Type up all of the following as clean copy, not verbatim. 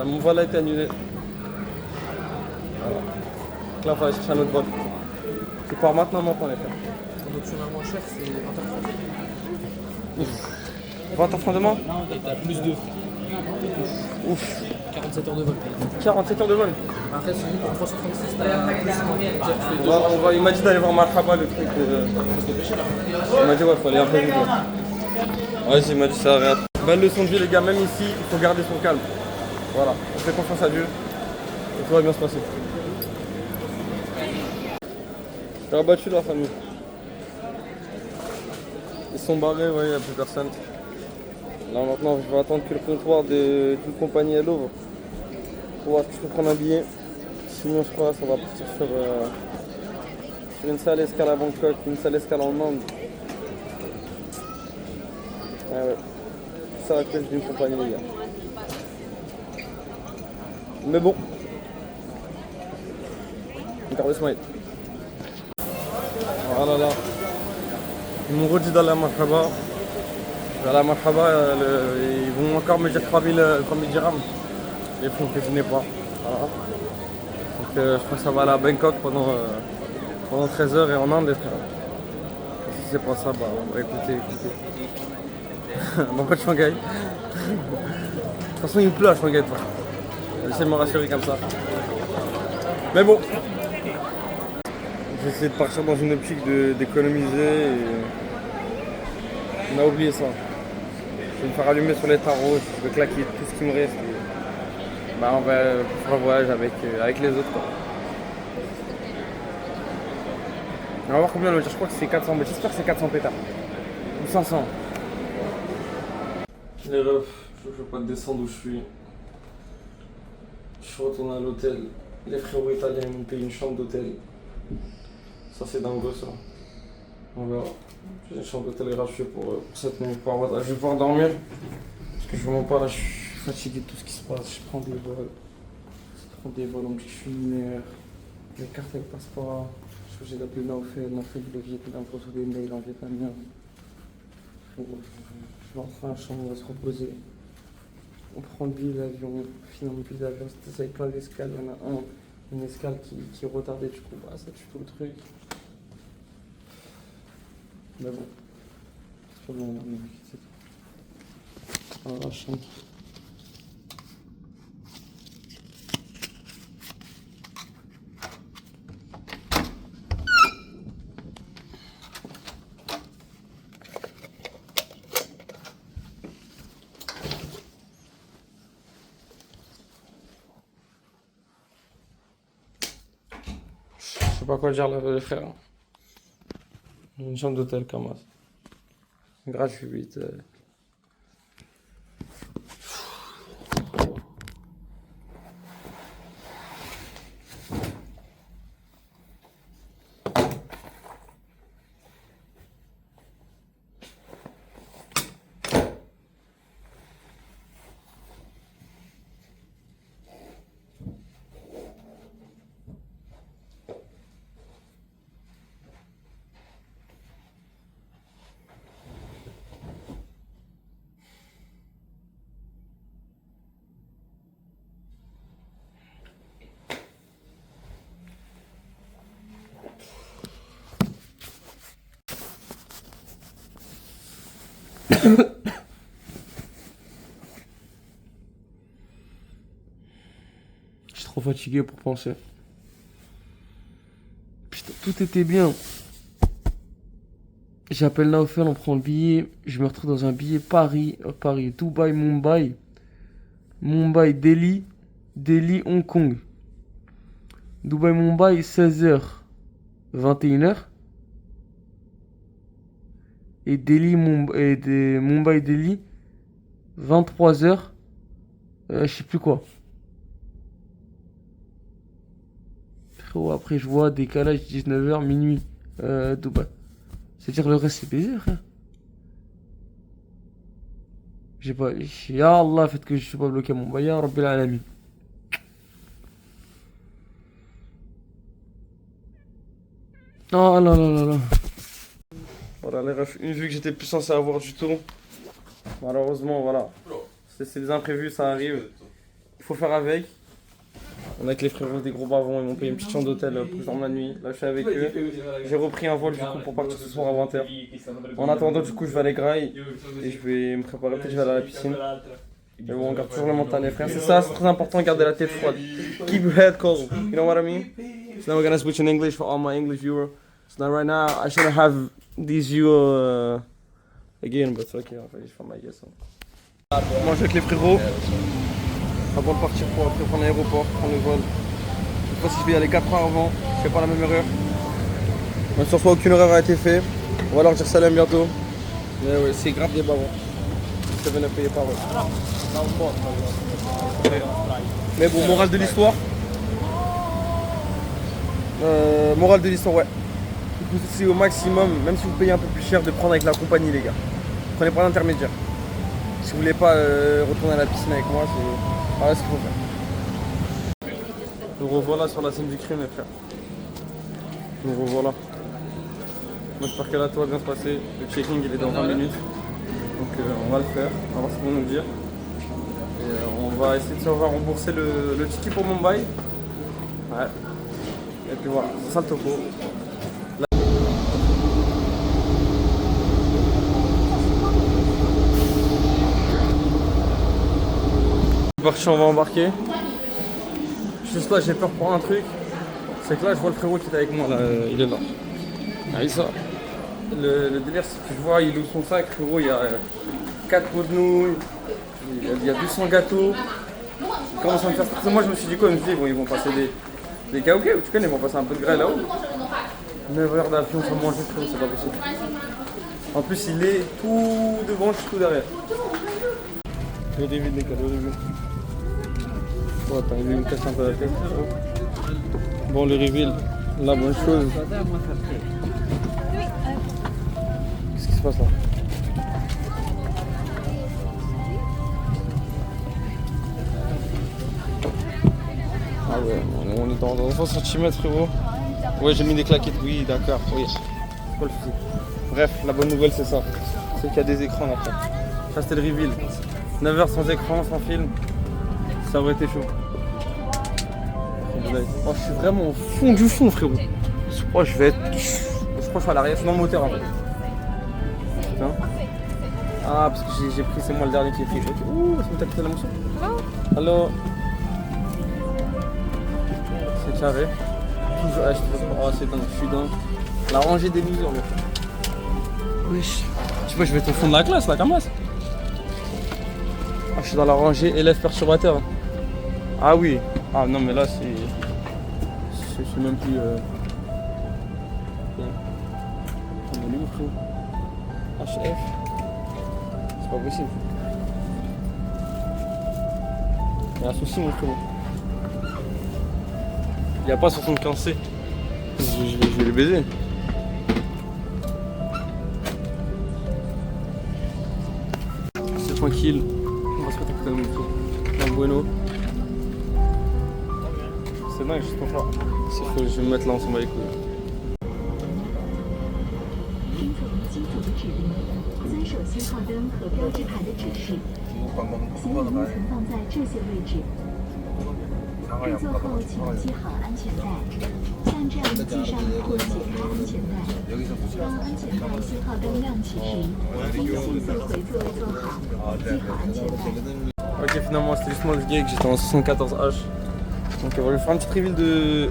Mon vol a été annulé. Voilà. Donc là, il fallait chercher un autre vol. Tu pars maintenant, non, on est fait. Donc sur la moins chère, c'est 20h30. 20h30 demain. Et t'as plus de Ouf. 47 heures de vol. 47 heures de vol. Après, c'est juste pour 336, t'as plus. Il m'a dit d'aller voir Marhaba, le truc. Il m'a dit, ouais, faut aller un peu vite. Ouais, il m'a dit ça, regarde. Belle leçon de vie, les gars, même ici, il faut garder son calme. Voilà, on fait confiance à Dieu. Et tout va bien se passer. J'ai rabattu la famille. Ils sont barrés, ouais, il n'y a plus personne. Là maintenant, je vais attendre que le comptoir d'une compagnie elle ouvre. Pour voir si je peux prendre un billet. Sinon, je crois que ça va partir sur une seule escale à Bangkok, une seule escale en Inde. Ah ouais. Tout ça à cause d'une compagnie, les gars. Mais bon. Regardez ce smile. Voilà là. Ils m'ont redit d'aller à Marhaba. Je vais aller à Marhaba, ils vont encore me dire 3000 dirhams. Les fonds que je n'ai pas. Voilà. Donc je pense que ça va aller à Bangkok pendant 13 heures et en Inde. Si c'est pas ça, bah écoutez. Bon, pas de Shanghai. De toute façon, il me pleut à Shanghai, toi. J'essaie de me rassurer comme ça. Mais bon. J'essaie de partir dans une optique d'économiser et on a oublié ça. Je vais me faire allumer sur les tarots, je vais claquer tout ce qui me reste. Et bah, on va faire un voyage avec les autres, quoi. On va voir combien le dire, je crois que c'est 400, mais j'espère que c'est 400 pétards. Ou 500. Les refs, je veux pas descendre où je suis. Je suis retourné à l'hôtel. Les frérots italiens m'ont payé une chambre d'hôtel. Ça c'est dingue ça. On verra. J'ai une chambre d'hôtel gratuite pour cette nuit. Je vais pouvoir dormir. Parce que je ne pas là, je suis fatigué de tout ce qui se passe. Je prends des vols. Donc je suis mineur. Les cartes elles passent pas. J'ai appelé Naofel, le Vietnam, je reçois des mails en vietnamien. Je vais rentrer à la chambre, on va se reposer. On prend le billet d'avion, finalement le billet d'avion, c'était avec plein d'escales, il y en a une escale qui est retardée, du coup bah, ça tue tout le truc. Mais bon, c'est pas bon, c'est tout. On va à la chambre. Je sais pas quoi dire les frères. Une chambre d'hôtel comme ça. Gratuite. Je suis trop fatigué pour penser. Putain, tout était bien. J'appelle Naofel, on prend le billet. Je me retrouve dans un billet Paris, Dubaï, Mumbai, Delhi, Hong Kong. Dubaï, Mumbai, 16h, 21h. Et Mumbai, Delhi, 23h, je sais plus quoi. Frérot, après je vois décalage 19h, minuit, Dubaï. C'est-à-dire le reste c'est baiser, frère. J'ai pas... Ya Allah, faites que je suis pas bloqué à Mumbai, ya Rabbil Alamin. Oh là là là là. Voilà les refs, une vue que j'étais plus censé avoir du tout. Malheureusement, voilà. C'est des imprévus, ça arrive. Il faut faire avec. On est avec les frérots des gros bavons, ils m'ont payé une petite chambre d'hôtel pour que je dorme la nuit. Là je suis avec eux. J'ai repris un vol du coup pour partir ce soir à 20h. En attendant du coup je vais à les grailles et je vais me préparer, peut-être je vais aller à la piscine. Mais bon on garde toujours le mental les frères, c'est ça, c'est très important, garder la tête froide. Keep your head cold, you know what I mean? So now we're gonna switch in English for all my English viewers. So now right now I shouldn't have these viewers again, but it's okay, I'll finish from my guess. Moi je suis avec les frérots. Avant de partir pour après prendre l'aéroport, prendre le vol. Je sais pas si je vais y aller 4 heures avant, je fais pas la même erreur. Même sur fois aucune erreur a été faite. On va leur dire salam bientôt. Mais ouais, c'est grave des bavons. Ça vient de payer par eux. Mais bon, morale de l'histoire. Morale de l'histoire, ouais. Vous essayez au maximum, même si vous payez un peu plus cher, de prendre avec la compagnie les gars. Prenez pas d'intermédiaire. Si vous voulez pas retourner à la piscine avec moi, c'est voilà ce qu'il faut faire. Nous revoilà sur la scène du crime, mes frères. Nous revoilà. Moi j'espère que là tout va bien se passer. Le checking il est dans 20 minutes. Donc on va le faire, on va voir ce qu'ils vont nous dire. Et on va essayer de se faire rembourser le ticket pour Mumbai. Ouais. Et puis voilà, c'est ça le topo. Parti, on va embarquer. Juste là j'ai peur pour un truc, c'est que là je vois le frérot qui est avec moi là, il est là. Ah, ça. Le délire c'est que je vois il ouvre son sac, frérot, il y a 4 pots de nouilles, il y a 200 gâteaux. Il commence à me faire stresser. Moi je me suis dit quoi, je me suis dit bon, ils vont passer des karaokés, tu connais, ils vont passer un peu de grêle là-haut. 9 heures d'avion sans manger, frérot, c'est pas possible. En plus il est tout devant, je suis tout derrière. Le début des cadeaux, le début. Oh, attends, il me casse un peu la tête. Bon, le reveal, la bonne chose. Qu'est-ce qui se passe là? Ah ouais, on est dans 20 cm frérot. Ouais, j'ai mis des claquettes, oui, d'accord, oui. C'est pas le souci. Bref, la bonne nouvelle c'est ça. C'est qu'il y a des écrans après. Ça c'était le reveal. 9 heures sans écran, sans film. Ça aurait été chaud. Oh, je suis vraiment au fond du fond, frérot. Je crois que je vais être. Je crois que je suis à l'arrière, c'est dans le moteur en fait. Putain. Ah, parce que j'ai pris, c'est moi le dernier qui est pris. Ouh, c'est me taper la mousson. Allô. C'est carré. Toujours. Ah, oh, c'est dingue, je suis dans la rangée des losers, là. Wesh. Je sais pas, je vais être au fond de la classe, là, comme ça. Ah, je suis dans la rangée élève perturbateur. Ah oui. Ah non mais là c'est même plus on est où frérot? HF. C'est pas possible. Il y a un souci mon frérot. Il n'y a pas 75C. Je vais les baiser. C'est tranquille. On va se mettre à côté de mon frérot. Un bueno. C'est dingue, je comprends pas. S'il faut, je vais me mettre là, on s'en bat les couilles. Ok, finalement c'était juste moi le gag, j'étais en 74H. Donc on va faire un petit reveal de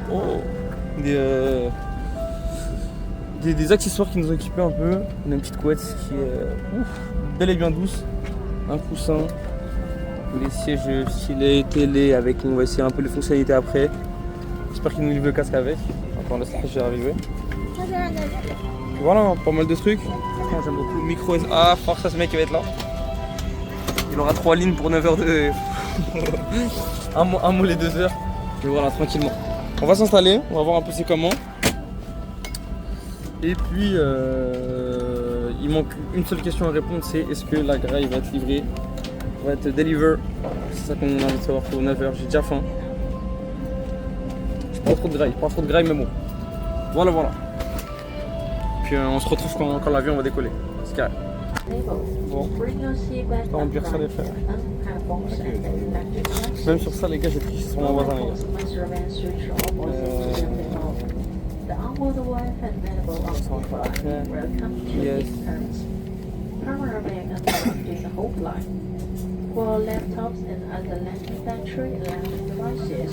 des accessoires qui nous ont équipés un peu. On a une petite couette qui est bel et bien douce, un coussin, les sièges stylés, télé avec, on va essayer un peu les fonctionnalités après. J'espère qu'ils nous livrent le casque avec. Attends, laisse le arriver. Voilà, pas mal de trucs. Franchement, j'aime beaucoup. Micro. Ah, force à ce mec qui va être là. Il aura 3 lignes pour 9 heures de. un mot les 2 heures. Mais voilà, tranquillement. On va s'installer, on va voir un peu c'est comment. Et puis, il manque une seule question à répondre, c'est est-ce que la graille va être livrée, va être deliver. C'est ça qu'on a envie de savoir pour 9h, j'ai déjà faim. Je prends trop de graille, mais bon. Voilà. Puis on se retrouve quand l'avion va décoller. C'est carré. Bon, on va remplir ça les frères. Même sur ça, les gars, j'ai triché sur mon voisin, les gars. Yes. For laptops and other battery electric devices,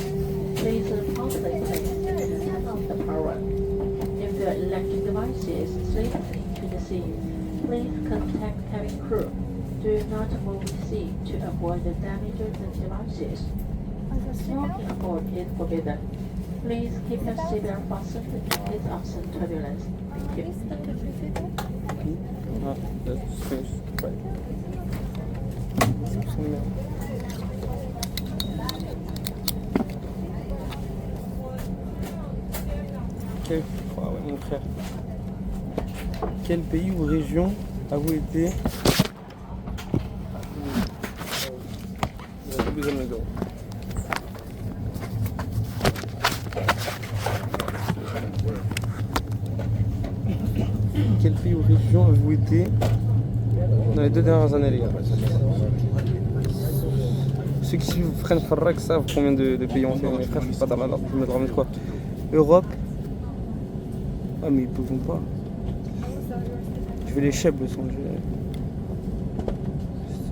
please promptly place and turn off the power. If your electric device is slipped into the sea, please contact cabin crew. Do not move the sea to avoid the damage to the devices. Smoking aboard is forbidden. Please keep your seatbelt fastened in case of some turbulence. Thank you. Ah, that's finished. Right. Quel... Ah ouais, mon frère. Quel pays ou région avez-vous été? Quel pays ou région avez-vous été dans les 2 dernières années, les gars? Ceux qui suivent Fren Farrak savent combien de pays on fait. Mes frères, je suis pas dans la norme. Je me demande quoi? Europe. Ah, mais ils peuvent pas. Je vais les chèbres le son.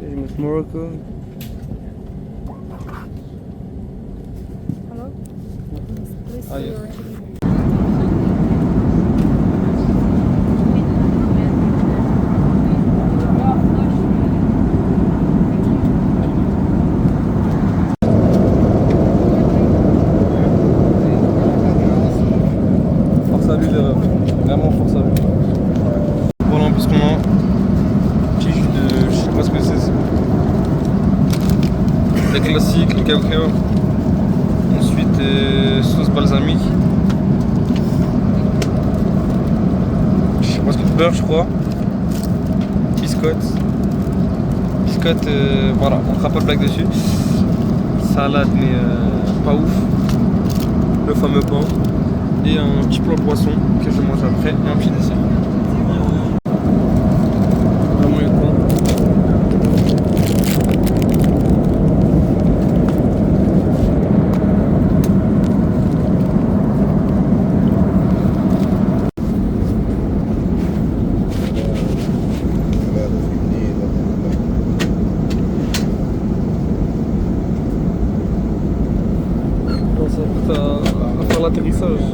Je vais mettre Morocco. Ah, yeah. Vraiment force à lui. Voilà un peu ce qu'on a. Petit jus de... je sais pas ce que c'est. Les classiques, le cacao. Ensuite sauce balsamique. Je sais pas ce que c'est, beurre je crois. Biscotte. Biscotte, voilà, on fera pas de blague dessus. Salade mais pas ouf. Le fameux pain. Et un petit plat de poisson que je mange après et un petit dessert. Vraiment le pain. Ça coûte à faire l'atterrissage.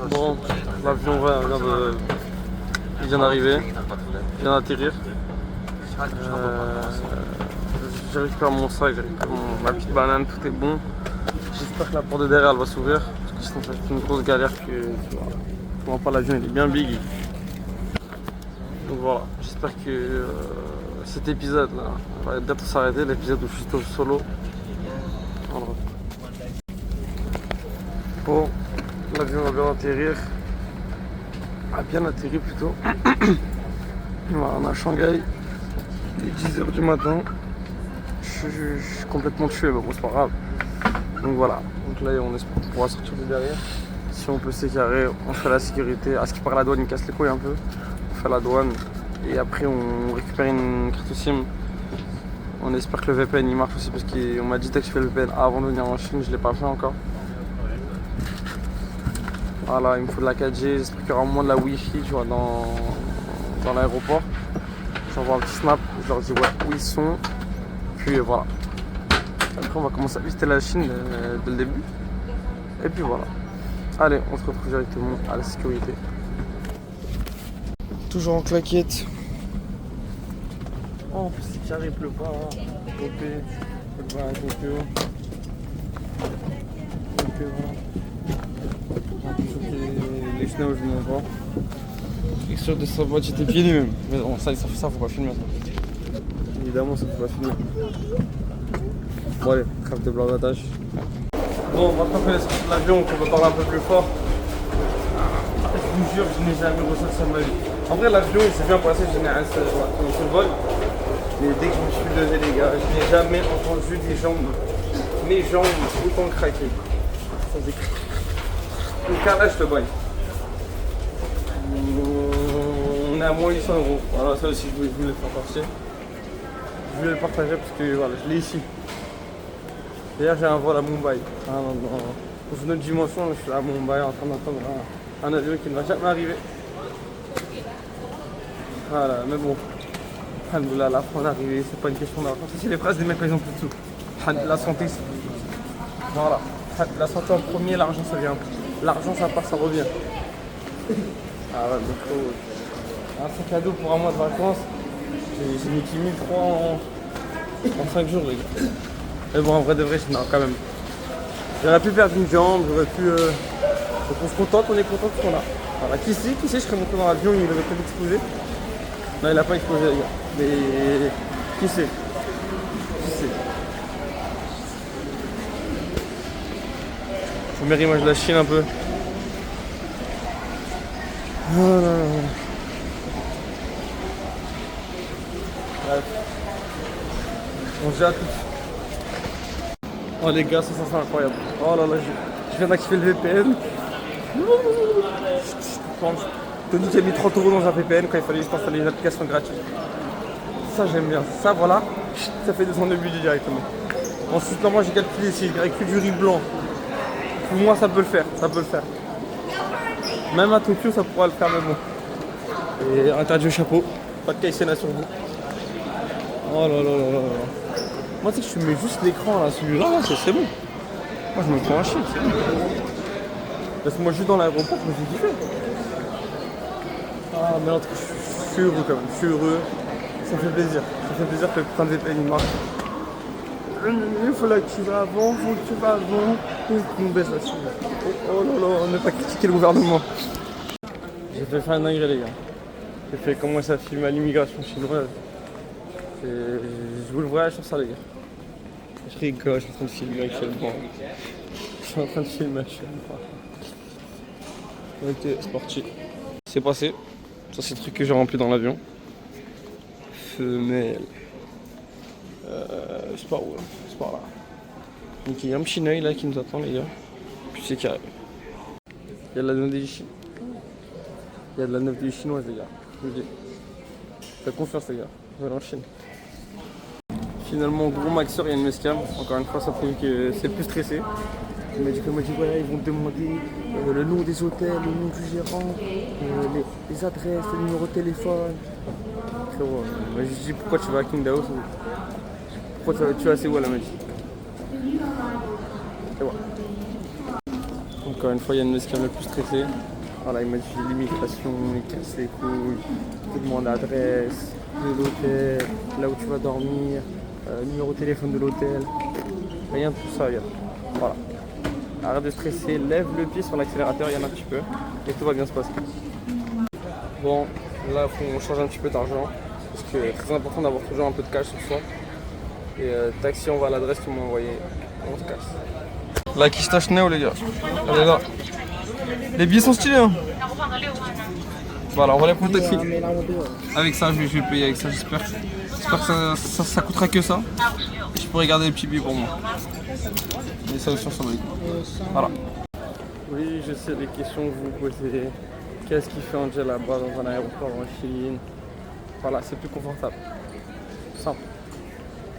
Bon, l'avion il vient d'arriver, il vient d'atterrir. J'ai récupéré mon sac, j'ai récupéré ma petite banane, tout est bon. J'espère que la porte de derrière elle va s'ouvrir, parce que sinon ça va être une grosse galère que tu vois pas, l'avion il est bien big. Donc voilà, j'espère que cet épisode là va bientôt s'arrêter, l'épisode où je suis tout solo. Voilà. Bon, l'avion va bien atterrir. A bien atterri plutôt. Voilà, on est à Shanghai. Il est 10h du matin. Je suis complètement tué, mais bon, c'est pas grave. Donc voilà. Donc là, on espère pouvoir sortir de derrière. Si on peut s'écarrer, on fait la sécurité. À ce qui part la douane, il casse les couilles un peu. On fait la douane. Et après, on récupère une carte SIM. On espère que le VPN il marche aussi parce qu'on m'a dit que je fais le VPN avant de venir en Chine, je l'ai pas fait encore. Voilà, il me faut de la 4G, j'espère qu'il y aura au moins de la Wi-Fi tu vois, dans l'aéroport. J'envoie un petit snap, je leur dis ouais où ils sont. Puis voilà. Après on va commencer à visiter la Chine dès le début. Et puis voilà. Allez, on se retrouve directement à la sécurité. Toujours en claquette. Oh, en plus c'est carré, il pleut pas. Hein. Copé, il pleut pas, copé. Copé, voilà. Les chenilles, je ne vois pas. Extérieur de sa boîte, j'étais pieds nus même. Mais bon, ça faut pas filmer ça. Évidemment, ça faut pas filmer. Bon, allez, crève de blaguage. Bon, on va frapper l'avion, on va parler un peu plus fort. Je vous jure, je n'ai jamais ressenti ça de ma vie. En vrai, l'avion, il s'est bien passé, je n'ai un seul vol. Mais dès que je me suis levé, les gars, je n'ai jamais entendu mes jambes autant craquer. Ça faisait une carrelage de bail. On est à moins 800 €. Voilà, ça aussi, je voulais le faire partir. Je voulais le partager parce que voilà, je l'ai ici. D'ailleurs, j'ai un vol à Mumbai. Dans une autre dimension, je suis à Mumbai en train d'attendre un avion qui ne va jamais arriver. Voilà, mais bon. Alhamdoulilah, la fin d'arriver, c'est pas une question d'argent. Ça, c'est les phrases des mecs quand ils ont plus de sous. La santé, voilà. La santé en premier, l'argent ça vient. L'argent ça part, ça revient. Ah ouais, donc un sac à dos pour un mois de vacances. J'ai mis 10 300 en 5 jours, les gars. Mais bon, en vrai de vrai, non, quand même. J'aurais pu perdre une jambe, j'aurais pu. Donc on se contente, on est content de ce qu'on a. Voilà, qui sait, je serais monté dans l'avion, il aurait peut-être explosé. Non, il a pas explosé, les gars. Mais qui sait? Qui sait? Première image de la Chine un peu. Voilà. Bref. On se dit à tous. Oh les gars, ça c'est incroyable. Oh là là, je viens d'activer le VPN. Tony qui a mis 30 € dans un VPN quand il fallait juste installer une application gratuite. Ça j'aime bien. Ça voilà, ça fait descendre le budget directement. Ensuite, moi j'ai calculé si je dirais que du riz blanc. Pour moi ça peut le faire, ça peut le faire. Même à Tokyo ça pourra le faire, mais bon. Et interdit au chapeau, pas de caïssena sur vous. Oh là là là là là. Moi tu sais que je mets juste l'écran là, celui-là, c'est bon. Moi je me prends un shit, c'est bon. Laisse-moi juste dans l'aéroport, je me fais kiffer. Ah mais en tout cas je suis heureux quand même, je suis heureux. Ça fait plaisir que le putain de VPN il marche. Il faut là que tu vas avant, faut que tu vas avant. On baisse là-dessus. Oh là là, on ne pas critiquer le gouvernement. J'ai fait faire un dingue les gars. J'ai fait commencer à filmer à l'immigration chinoise. Je vous le voyage sur ça les gars. Je rigole, je suis en train de filmer actuellement. Ok, c'est parti. C'est passé. Ça c'est le truc que j'ai rempli dans l'avion. Femelle. C'est par où là? C'est par là. Donc il y a un petit œil là qui nous attend les gars. Puis c'est carré. Il y a de la neuf Il y a de la neuf chinoise les gars. Je vous le dis. Faites confiance les gars. Vous allez en Chine. Finalement gros maxeur il y a une mescam. Encore une fois ça prouve que c'est plus stressé. Il m'a dit voilà, ils vont te demander le nom des hôtels, le nom du gérant, les adresses, le numéro de téléphone. Frérot, moi je lui dis pourquoi tu vas à Qingdao? Pourquoi tu vas à Séoul? Elle m'a dit. Et voilà. Encore une fois, il y a une mescam le plus stressée. Voilà, il m'a dit l'immigration, il casse les couilles, il te demande l'adresse de l'hôtel, là où tu vas dormir, numéro de téléphone de l'hôtel. Rien de tout ça, regarde. Voilà. Arrête de stresser, lève le pied sur l'accélérateur, il y en a un petit peu, et tout va bien se passer. Bon, là, il faut changer un petit peu d'argent, parce que c'est très important d'avoir toujours un peu de cash sur soi. Et taxi, on va à l'adresse qu'ils m'ont envoyée, on se casse. La quiche Chanel les gars, elle est là. Les billets sont stylés hein. Voilà, on va les prendre taxi. Avec ça, je vais payer avec ça, j'espère que ça coûtera que ça. Et je pourrai garder les petits billets pour moi. Et ça aussi, on s'en va. Voilà. Oui, je sais les questions que vous posez. Qu'est-ce qui fait un jet là-bas dans un aéroport en Chine? Voilà, c'est plus confortable. Simple.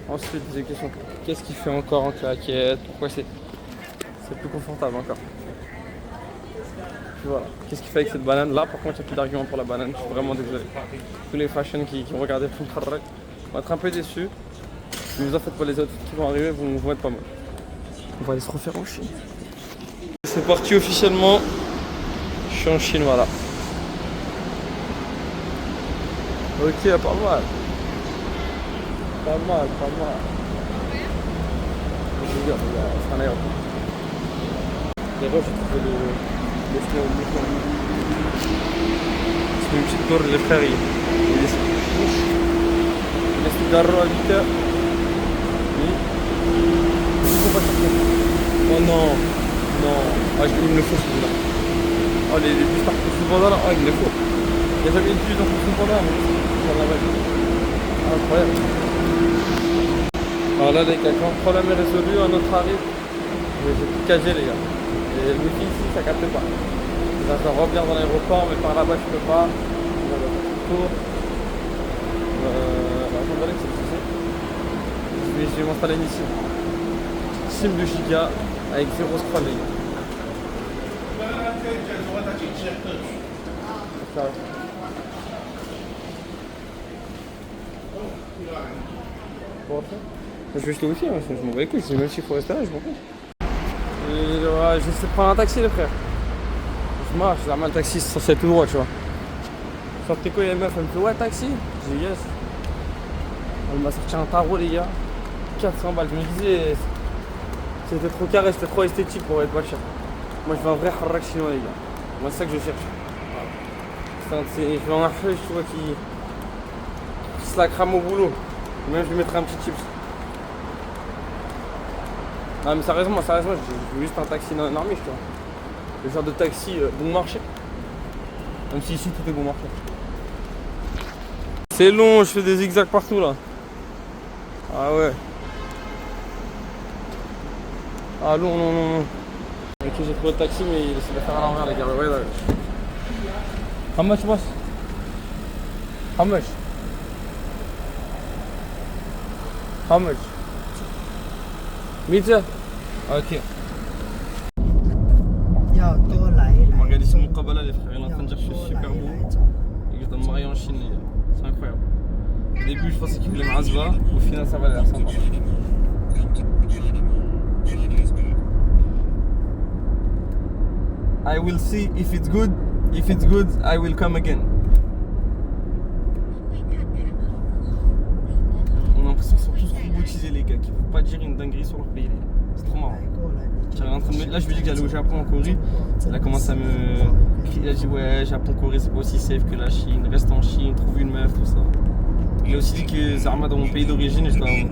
Ensuite, des questions. Qu'est-ce qui fait encore en claquette? Pourquoi c'est plus confortable encore? Puis voilà. Qu'est-ce qui fait avec cette banane? Là, par contre, il n'y a plus d'argument pour la banane. Je suis vraiment désolé. Tous les fashion qui ont regardé le film vont être un peu déçus. Ne vous en faites pas, les autres qui vont arriver vont être pas mal. On va aller se refaire en Chine. C'est parti officiellement. Je suis en Chine, voilà. Ok, pas mal. Pas mal. Regarde, c'est un aéroport. D'ailleurs, j'ai trouvé le chemin. C'est une petite tour, les frères. Il laisse le garrot à 8 heures. Oh non. Ah, il me le faut celui-là. Oh, les bus partent pour ce là. Ah, il me le faut. Il n'y a jamais eu de bus dans ce panda, mais ça va mal. Incroyable. Alors là, les gars, quand le problème est résolu, un autre arrive. J'ai tout cagé, les gars. Et le wifi ici, ça capte pas. Ça doit revenir dans l'aéroport, mais par là-bas, tu peux pas. On va faire tout le tour. Attendez, c'est le souci. Je vais m'installer ici. costume de Chica avec ses roses croix, les gars. Ça. Pour rentrer? Je vais jeter au wifi, je m'en bats les couilles, même s'il faut rester là, je m'en fous. Ouais, j'essaie de prendre un taxi, les frères. Je marche, j'ai un taxi, c'est censé être tout droit, tu vois. Je sortais quoi, les meufs, elle me fait ouais, taxi. J'ai dit yes. Elle m'a sorti un tarot, les gars. 400 balles. Je me disais, c'était trop carré, c'était trop esthétique pour être pas cher. Moi, je veux un vrai harrak chinois, les gars. Moi, c'est ça que je cherche. Voilà. Je veux un harrak, tu vois, qui se la crame au boulot. Même, je lui mettrai un petit chips. Non, mais sérieusement, je veux juste un taxi normiche, tu vois. Le genre de taxi bon marché. Même si ici, tout est bon marché. C'est long, je fais des zigzags partout là. Ah ouais. Ah non, non, non, non. Ok, j'ai trouvé le taxi, mais il essaie de faire à l'envers, les gars. Ouais, là. How much, boss? How much? How much? Pizza? Ok. On m'a regardé sur mon Kabbalah, les frères. Il est en train de dire que je suis super beau et que je dois me marier en Chine, les gars. C'est incroyable. Au début, je pensais qu'il voulait me rasva. Au final, ça va l'air sympa. I will see if it's good. If it's good, I will come again. On a l'impression qu'ils sont tous robotisés, les gars, qu'ils ne peuvent pas dire une dinguerie sur leur pays. C'est trop marrant. Là, je lui ai dit que j'allais au Japon, en Corée. Elle a commencé à me crier. Elle a dit ouais, Japon, Corée, c'est pas aussi safe que la Chine. Reste en Chine, trouve une meuf, tout ça. Il a aussi dit que Zarma dans mon pays d'origine, j'étais un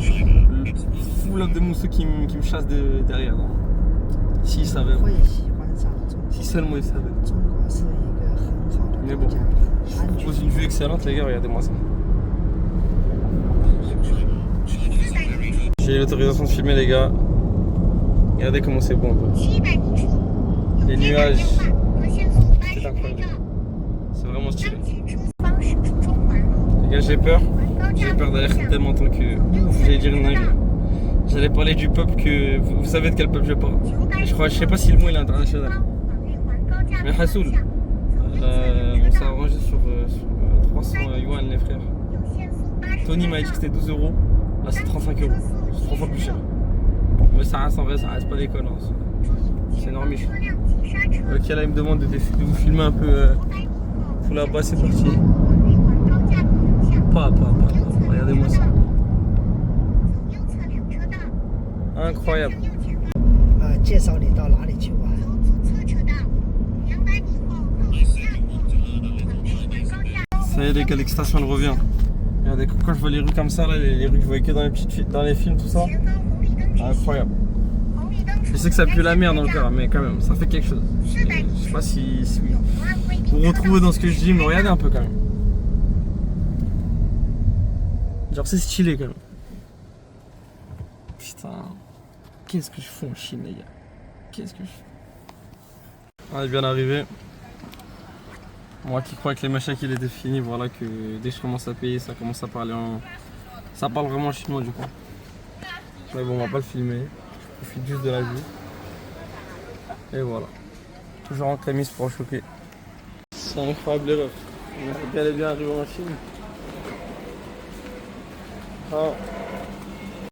full up de mousseux qui me chasse derrière. S'il savait. Si seulement il savait. Mais bon, je vous propose une vue excellente, les gars, regardez-moi ça. J'ai l'autorisation de filmer, les gars. Regardez comment c'est bon, quoi. Les nuages, c'est incroyable. C'est vraiment stylé. Les gars, j'ai peur d'aller tellement en tant que... J'allais dire une dingue. J'allais parler du peuple que... Vous savez de quel peuple je parle. Je sais pas si le mot il est international. Mais Hassoul, on s'est arrangé sur 300 yuan, les frères. Tony m'a dit que c'était 12 €. Là, c'est 35 €. C'est 3 fois plus cher. Mais ça reste en vrai, ça reste pas d'école. Hein. C'est énorme. Ok, là, il me demande de vous filmer un peu. Pour là-bas, c'est parti. Regardez-moi ça. Incroyable. Ça y est, les gars, l'excitation elle revient. Regardez, quand je vois les rues comme ça, là, les rues que je voyais que dans les films, tout ça. Incroyable. Je sais que ça pue la merde dans le cœur, mais quand même, ça fait quelque chose. Je sais pas si vous vous retrouvez dans ce que je dis, mais regardez un peu quand même. Genre, c'est stylé quand même. Putain, qu'est-ce que je fais en Chine, les gars? Qu'est-ce que je fais? On est bien arrivé. Moi qui crois que les machins qu'il était fini, voilà que dès que je commence à payer, ça commence à parler en... Ça parle vraiment chinois du coup. Mais bon, on va pas le filmer. Je profite juste de la vue. Et voilà. Toujours en camis pour en choquer. C'est incroyable les refs. On est bien arrivé en Chine. Ah.